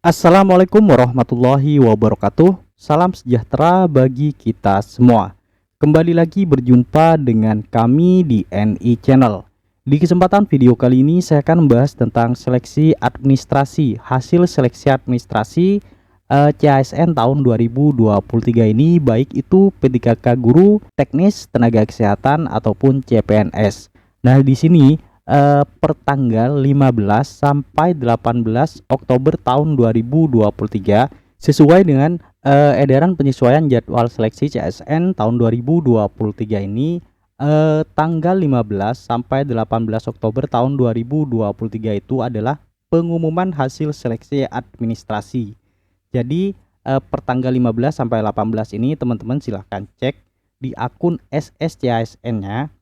Assalamualaikum warahmatullahi wabarakatuh. Salam sejahtera bagi kita semua. Kembali lagi berjumpa dengan kami di NI Channel. Di kesempatan video kali ini saya akan membahas tentang seleksi administrasi. Hasil seleksi administrasi CASN tahun 2023 ini, baik itu P3K guru, teknis, tenaga kesehatan ataupun CPNS. Nah, di sini per tanggal 15 sampai 18 Oktober tahun 2023 sesuai dengan edaran penyesuaian jadwal seleksi CSN tahun 2023 ini, tanggal 15 sampai 18 Oktober tahun 2023 itu adalah pengumuman hasil seleksi administrasi. Jadi per tanggal 15 sampai 18 ini teman-teman silahkan cek di akun SSCASN-nya.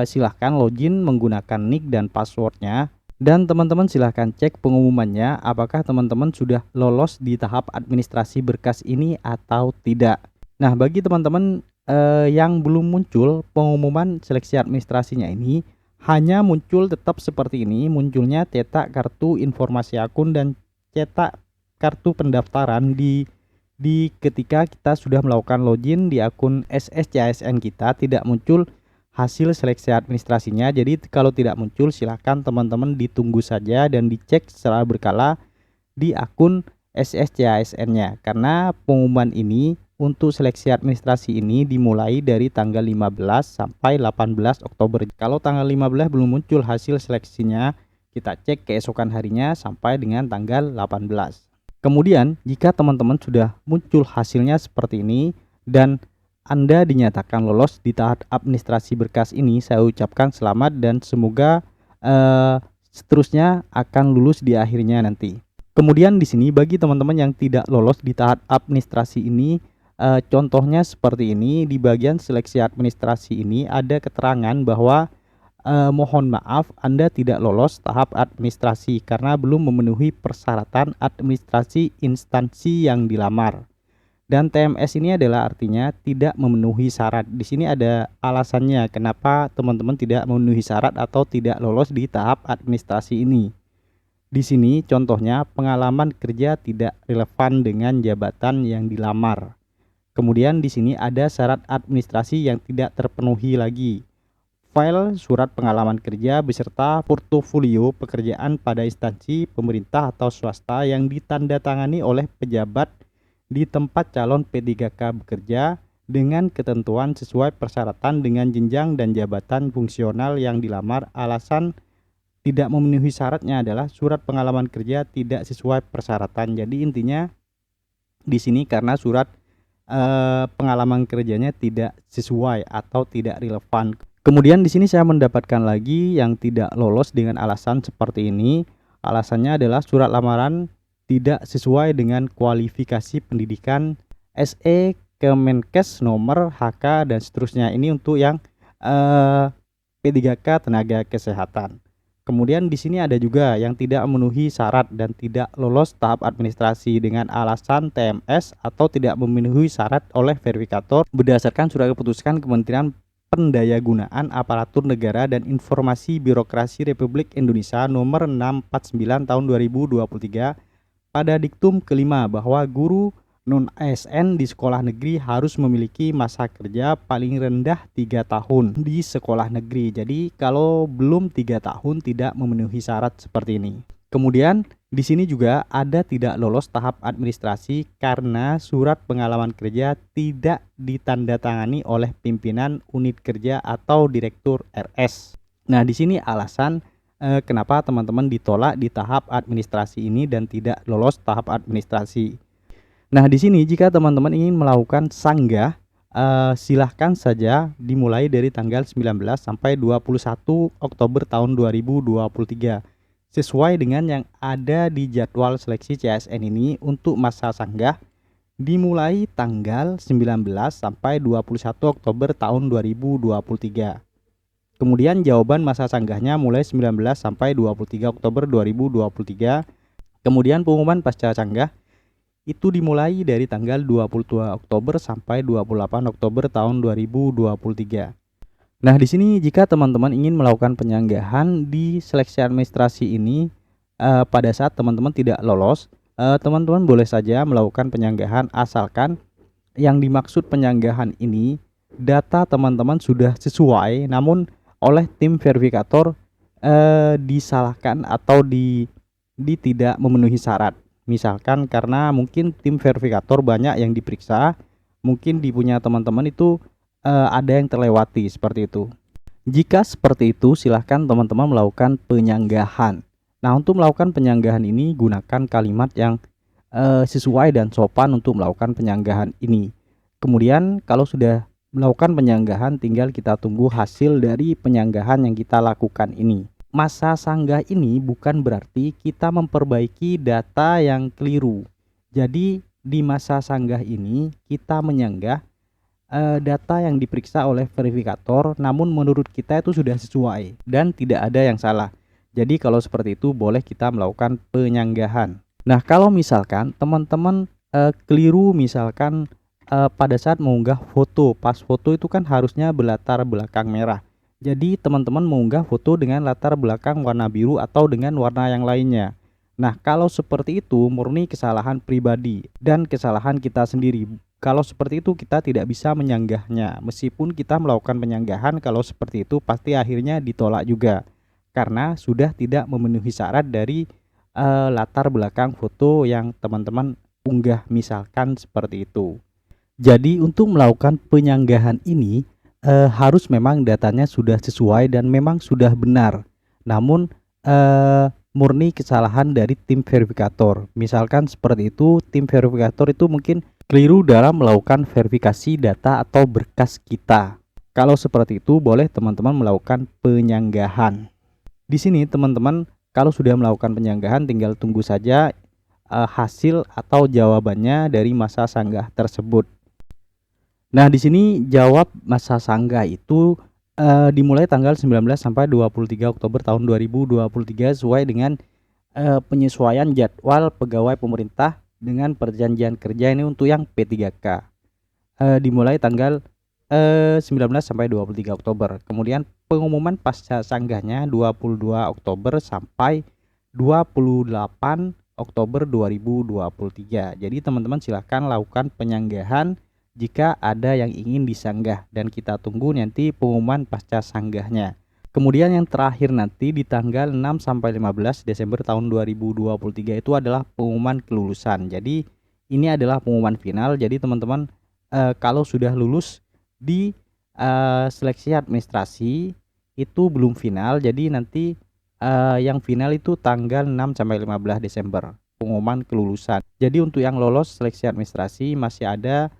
Silahkan login menggunakan nick dan passwordnya, dan teman-teman silahkan cek pengumumannya apakah teman-teman sudah lolos di tahap administrasi berkas ini atau tidak. Nah, bagi teman-teman yang belum muncul pengumuman seleksi administrasinya ini, hanya muncul tetap seperti ini, munculnya cetak kartu informasi akun dan cetak kartu pendaftaran di ketika kita sudah melakukan login di akun SSCASN kita, tidak muncul hasil seleksi administrasinya. Jadi kalau tidak muncul silahkan teman-teman ditunggu saja dan dicek secara berkala di akun SSCASN-nya, karena pengumuman ini untuk seleksi administrasi ini dimulai dari tanggal 15 sampai 18 Oktober. Kalau tanggal 15 belum muncul hasil seleksinya, kita cek keesokan harinya sampai dengan tanggal 18. Kemudian jika teman-teman sudah muncul hasilnya seperti ini dan Anda dinyatakan lolos di tahap administrasi berkas ini, saya ucapkan selamat dan semoga seterusnya akan lulus di akhirnya nanti. Kemudian di sini bagi teman-teman yang tidak lolos di tahap administrasi ini, contohnya seperti ini. Di bagian seleksi administrasi ini ada keterangan bahwa mohon maaf Anda tidak lolos tahap administrasi karena belum memenuhi persyaratan administrasi instansi yang dilamar. Dan TMS ini adalah artinya tidak memenuhi syarat. Di sini ada alasannya kenapa teman-teman tidak memenuhi syarat atau tidak lolos di tahap administrasi ini. Di sini contohnya pengalaman kerja tidak relevan dengan jabatan yang dilamar. Kemudian di sini ada syarat administrasi yang tidak terpenuhi lagi. File surat pengalaman kerja beserta portofolio pekerjaan pada instansi pemerintah atau swasta yang ditandatangani oleh pejabat di tempat calon P3K bekerja dengan ketentuan sesuai persyaratan dengan jenjang dan jabatan fungsional yang dilamar. Alasan tidak memenuhi syaratnya adalah surat pengalaman kerja tidak sesuai persyaratan. Jadi intinya di sini karena surat pengalaman kerjanya tidak sesuai atau tidak relevan. Kemudian di sini saya mendapatkan lagi yang tidak lolos dengan alasan seperti ini. Alasannya adalah surat lamaran tidak sesuai dengan kualifikasi pendidikan, SE, Kemenkes, nomor, HK, dan seterusnya. Ini untuk yang P3K tenaga kesehatan. Kemudian di sini ada juga yang tidak memenuhi syarat dan tidak lolos tahap administrasi dengan alasan TMS atau tidak memenuhi syarat oleh verifikator berdasarkan surat keputusan Kementerian Pendayagunaan Aparatur Negara dan Informasi Birokrasi Republik Indonesia nomor 649 tahun 2023 pada diktum kelima bahwa guru non-ASN di sekolah negeri harus memiliki masa kerja paling rendah 3 tahun di sekolah negeri. Jadi kalau belum 3 tahun tidak memenuhi syarat seperti ini. Kemudian di sini juga ada tidak lolos tahap administrasi karena surat pengalaman kerja tidak ditandatangani oleh pimpinan unit kerja atau direktur RS. Nah, di sini alasan kenapa teman-teman ditolak di tahap administrasi ini dan tidak lolos tahap administrasi. Nah, di sini jika teman-teman ingin melakukan sanggah, silahkan saja dimulai dari tanggal 19 sampai 21 Oktober tahun 2023. Sesuai dengan yang ada di jadwal seleksi CSN ini, untuk masa sanggah dimulai tanggal 19 sampai 21 Oktober tahun 2023. Kemudian jawaban masa sanggahnya mulai 19 sampai 23 Oktober 2023. Kemudian pengumuman pasca sanggah itu dimulai dari tanggal 22 Oktober sampai 28 Oktober tahun 2023. Nah, di sini jika teman-teman ingin melakukan penyanggahan di seleksi administrasi ini pada saat teman-teman tidak lolos, teman-teman boleh saja melakukan penyanggahan asalkan yang dimaksud penyanggahan ini data teman-teman sudah sesuai, namun oleh tim verifikator disalahkan atau di tidak memenuhi syarat. Misalkan karena mungkin tim verifikator banyak yang diperiksa, mungkin di punya teman-teman itu ada yang terlewati seperti itu. Jika seperti itu, silahkan teman-teman melakukan penyanggahan. Nah, untuk melakukan penyanggahan ini gunakan kalimat yang sesuai dan sopan untuk melakukan penyanggahan ini. Kemudian kalau sudah melakukan penyanggahan, tinggal kita tunggu hasil dari penyanggahan yang kita lakukan ini. Masa sanggah ini bukan berarti kita memperbaiki data yang keliru. Jadi di masa sanggah ini kita menyanggah data yang diperiksa oleh verifikator, namun menurut kita itu sudah sesuai dan tidak ada yang salah. Jadi kalau seperti itu boleh kita melakukan penyanggahan. Nah, kalau misalkan teman-teman keliru, misalkan pada saat mengunggah foto, pas foto itu kan harusnya berlatar belakang merah. Jadi teman-teman mengunggah foto dengan latar belakang warna biru atau dengan warna yang lainnya. Nah, kalau seperti itu murni kesalahan pribadi dan kesalahan kita sendiri. Kalau seperti itu kita tidak bisa menyanggahnya. Meskipun kita melakukan penyanggahan, kalau seperti itu pasti akhirnya ditolak juga. Karena sudah tidak memenuhi syarat dari latar belakang foto yang teman-teman unggah, misalkan seperti itu. Jadi untuk melakukan penyanggahan ini harus memang datanya sudah sesuai dan memang sudah benar. Namun murni kesalahan dari tim verifikator. Misalkan seperti itu, tim verifikator itu mungkin keliru dalam melakukan verifikasi data atau berkas kita. Kalau seperti itu boleh teman-teman melakukan penyanggahan. Di sini teman-teman kalau sudah melakukan penyanggahan tinggal tunggu saja hasil atau jawabannya dari masa sanggah tersebut. Nah, di sini jawab masa sanggah itu dimulai tanggal 19 sampai 23 Oktober tahun 2023 sesuai dengan penyesuaian jadwal pegawai pemerintah dengan perjanjian kerja ini untuk yang P3K. Dimulai tanggal 19 sampai 23 Oktober. Kemudian pengumuman pasca sanggahnya 22 Oktober sampai 28 Oktober 2023. Jadi teman-teman silahkan lakukan penyanggahan jika ada yang ingin disanggah dan kita tunggu nanti pengumuman pasca sanggahnya. Kemudian yang terakhir nanti di tanggal 6 sampai 15 Desember tahun 2023 itu adalah pengumuman kelulusan. Jadi ini adalah pengumuman final. Jadi teman-teman kalau sudah lulus di seleksi administrasi itu belum final. Jadi nanti yang final itu tanggal 6 sampai 15 Desember pengumuman kelulusan. Jadi untuk yang lolos seleksi administrasi masih ada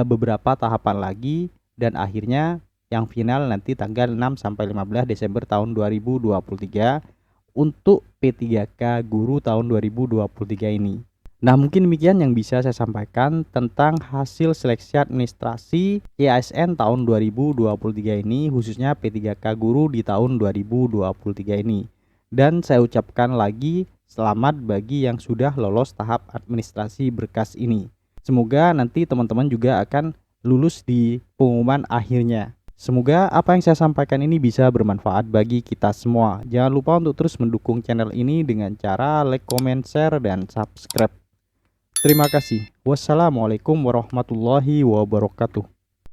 beberapa tahapan lagi dan akhirnya yang final nanti tanggal 6 sampai 15 Desember tahun 2023 untuk P3K guru tahun 2023 ini. Nah, mungkin demikian yang bisa saya sampaikan tentang hasil seleksi administrasi ASN tahun 2023 ini, khususnya P3K guru di tahun 2023 ini. Dan saya ucapkan lagi selamat bagi yang sudah lolos tahap administrasi berkas ini. Semoga nanti teman-teman juga akan lulus di pengumuman akhirnya. Semoga apa yang saya sampaikan ini bisa bermanfaat bagi kita semua. Jangan lupa untuk terus mendukung channel ini dengan cara like, comment, share, dan subscribe. Terima kasih. Wassalamualaikum warahmatullahi wabarakatuh.